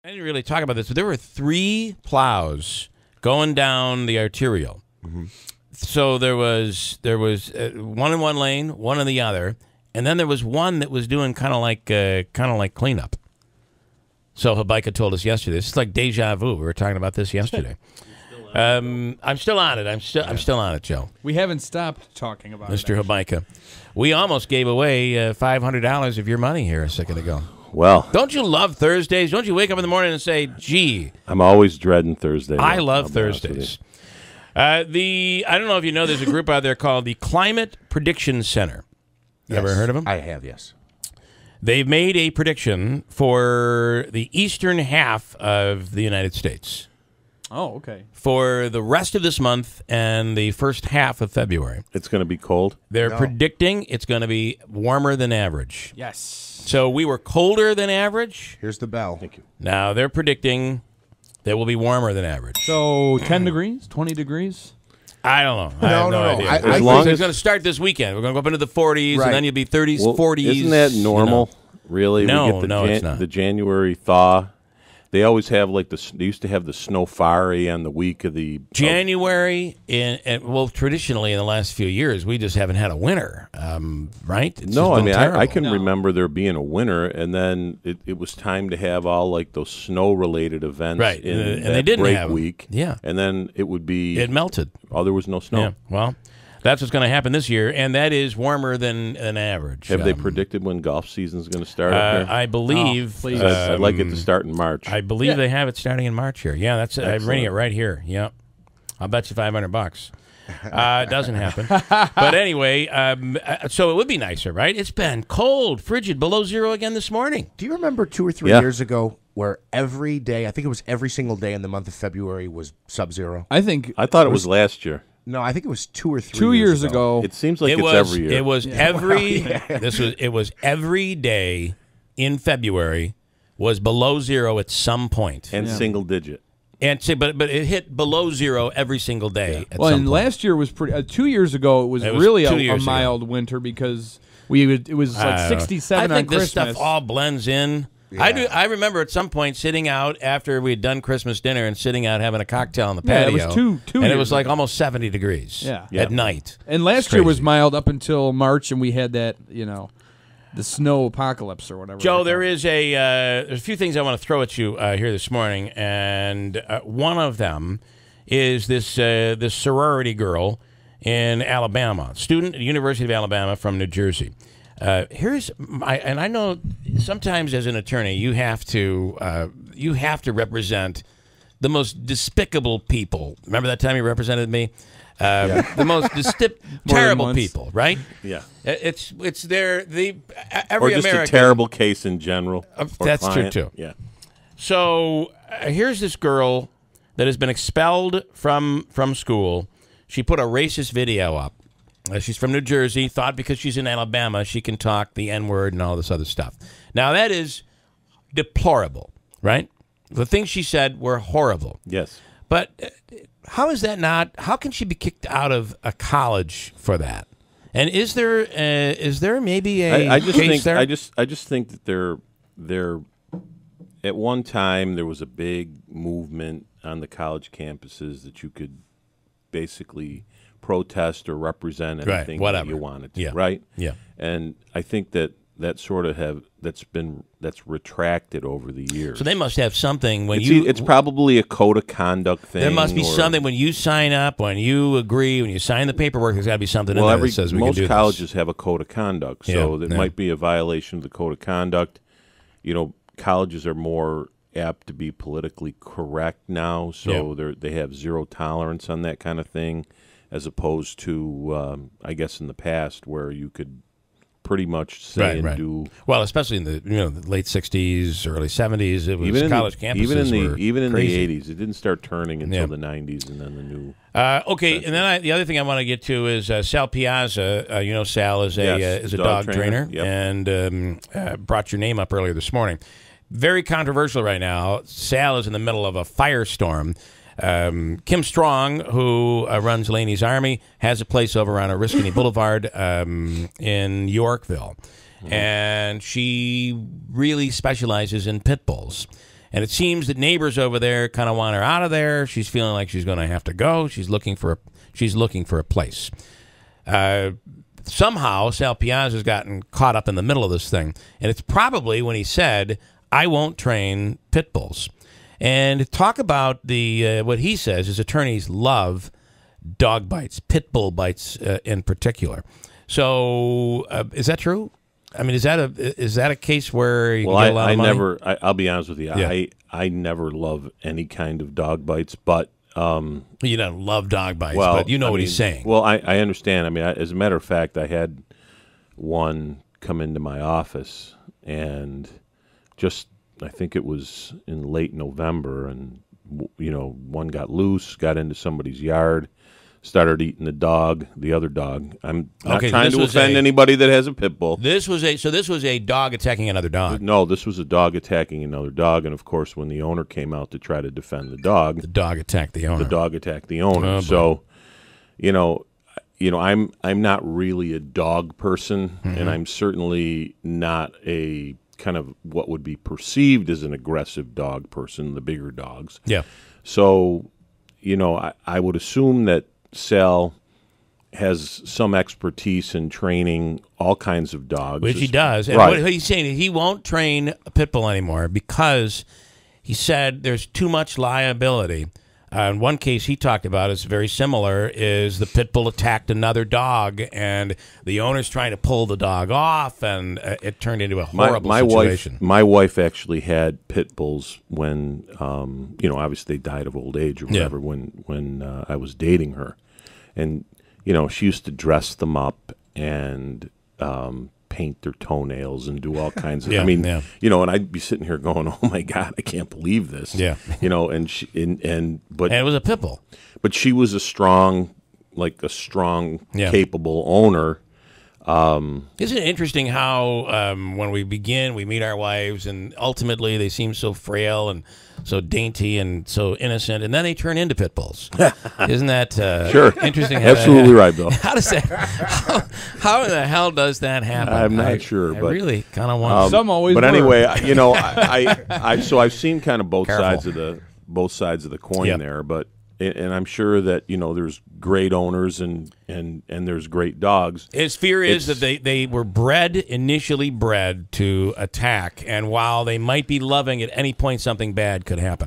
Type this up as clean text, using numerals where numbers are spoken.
I didn't really talk about this, but there were 3 plows going down the arterial. So there was one in one lane, one in the other, and then there was one that was doing kind of like cleanup. So Hobika told us yesterday. This is like deja vu. We were talking about this yesterday. I'm still on it. I'm still on it, Joe. We haven't stopped talking about Mr. Hobika. We almost gave away $500 of your money here a second ago. Well, don't you love Thursdays? Don't you wake up in the morning and say, "Gee"? I'm always dreading Thursday. I love Thursdays. I don't know if you know, there's a group out there called the Climate Prediction Center. Yes, ever heard of them? I have, yes. They've made a prediction for the eastern half of the United States. Oh, okay. For the rest of this month and the first half of February. It's going to be cold? They're predicting it's going to be warmer than average. Yes. So we were colder than average. Here's the bell. Thank you. Now they're predicting that will be warmer than average. So 10 degrees, 20 degrees? I don't know. I have no idea. As long as it's going to start this weekend. We're going to go up into the 40s, and then you'll be 30s, 40s. Isn't that normal? Really? No, we get it's not. The January thaw. They always have they used to have the snow fiery on the week of the January. Well, traditionally in the last few years, we just haven't had a winter, right? It's no, I mean terrible. I can remember there being a winter, and then it was time to have all like those snow related events, right? In and that they didn't break have week, yeah. And then it would be melted. Oh, there was no snow. Yeah. Well, that's what's going to happen this year, and that is warmer than average. Have they predicted when golf season is going to start up here? I believe. I'd like it to start in March. I believe they have it starting in March here. Yeah, that's I'm reading it right here. Yeah, I'll bet you $500. It doesn't happen. But anyway, so it would be nicer, right? It's been cold, frigid, below zero again this morning. Do you remember 2 or 3 years ago where every day, I think it was every single day in the month of February was sub-zero? I thought it was last year. No, I think it was 2 or 3 2 years ago. It seems like it's every year. It was every it was every day in February was below zero at some point. And single digit. And but it hit below zero every single day. At Well, some and point. last year was pretty. 2 years ago, it was really a mild winter because it was like 67 I think on this Christmas. stuff all blends in. Yeah. I remember at some point sitting out after we had done Christmas dinner and sitting out having a cocktail on the patio. it was two and it years was like ago. almost 70 degrees Yeah. at night. And last year was mild up until March, and we had that, the snow apocalypse or whatever. Joe, there's a few things I want to throw at you here this morning, and one of them is this sorority girl in Alabama, student at the University of Alabama from New Jersey. And I know sometimes as an attorney you have to represent the most despicable people. Remember that time you represented me? The most terrible people, right? Yeah. It's every or just American, a terrible case in general. That's client. true too. Yeah. So here's this girl that has been expelled from school. She put a racist video up. She's from New Jersey, thought because she's in Alabama she can talk the N-word and all this other stuff. Now, that is deplorable, right? The things she said were horrible. Yes. But how is that not? How can she be kicked out of a college for that? And is there maybe a case there? I just think that they're at one time there was a big movement on the college campuses that you could basically protest or represent anything that you wanted to, right? Yeah. And I think that sort of that's retracted over the years. So they must have something when it's probably a code of conduct thing. There must be something when you sign up, when you agree, when you sign the paperwork. There's got to be something in there that says we can do this. Most colleges have a code of conduct, so that might be a violation of the code of conduct. Colleges are more apt to be politically correct now, so they have zero tolerance on that kind of thing, as opposed to I guess in the past where you could pretty much say and do well, especially in the the late '60s, early '70s. It was college campuses even in crazy. the '80s. It didn't start turning until the '90s, and then the new. Okay, and then the other thing I want to get to is Sal Piazza. Sal is a dog trainer, and brought your name up earlier this morning. Very controversial right now. Sal is in the middle of a firestorm. Kim Strong, who runs Laney's Army, has a place over on Oriskany Boulevard in Yorkville. And she really specializes in pit bulls. And it seems that neighbors over there kind of want her out of there. She's feeling like she's going to have to go. She's looking for a place. Somehow, Sal Piazza's gotten caught up in the middle of this thing. And it's probably when he said, I won't train pit bulls. And talk about what he says his attorneys love dog bites, pit bull bites in particular. So is that true? I mean, is that a case where you get a lot of money? I'll be honest with you. Yeah. I never love any kind of dog bites, but you don't love dog bites, but you know what he's saying. Well, I understand. I mean, as a matter of fact, I had one come into my office, and I think it was in late November, and one got loose, got into somebody's yard, started eating the other dog. I'm not trying to offend anybody that has a pit bull. This was a dog attacking another dog. No, this was a dog attacking another dog, and of course, when the owner came out to try to defend the dog attacked the owner. The dog attacked the owner. Oh, so, I'm not really a dog person, and I'm certainly not a kind of what would be perceived as an aggressive dog person, the bigger dogs. Yeah. So, I would assume that Sal has some expertise in training all kinds of dogs. Which he does. And right. What he's saying is he won't train a pit bull anymore because he said there's too much liability. In one case he talked about, it's very similar, is the pit bull attacked another dog, and the owner's trying to pull the dog off, and it turned into a horrible situation. My wife actually had pit bulls when, obviously they died of old age or whatever when I was dating her. And, she used to dress them up and paint their toenails and do all kinds of. And I'd be sitting here going, "Oh my God, I can't believe this." Yeah, but it was a pit bull. But she was a strong, capable owner. Isn't it interesting how when we meet our wives, and ultimately they seem so frail and so dainty and so innocent, and then they turn into pit bulls. Isn't that sure interesting? Absolutely right, Bill. How does that? How in the hell does that happen? I'm not sure, I but really kind of want. Some always. But work. Anyway, I've seen kind of both sides of the coin there, but. And I'm sure that there's great owners and there's great dogs. His fear is that they were initially bred to attack, and while they might be loving, at any point something bad could happen.